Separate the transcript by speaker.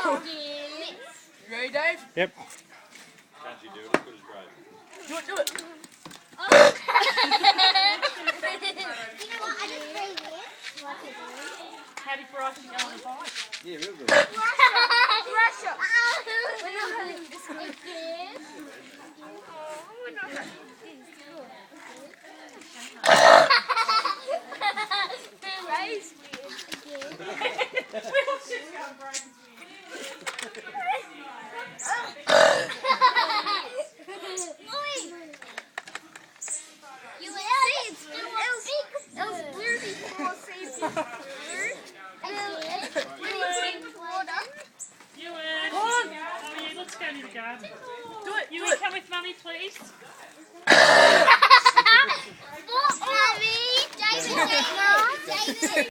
Speaker 1: You ready, Dave?
Speaker 2: Yep.
Speaker 3: Can't you do it as good as Brad?
Speaker 1: Do it, do it.
Speaker 4: Happy for us to go on a bike.
Speaker 3: Yeah, real good.
Speaker 5: Russia.
Speaker 4: Let's go to the garden.
Speaker 1: Do it,
Speaker 4: You
Speaker 1: do
Speaker 4: will
Speaker 1: it.
Speaker 4: come with Mummy, please?
Speaker 5: Mommy, David,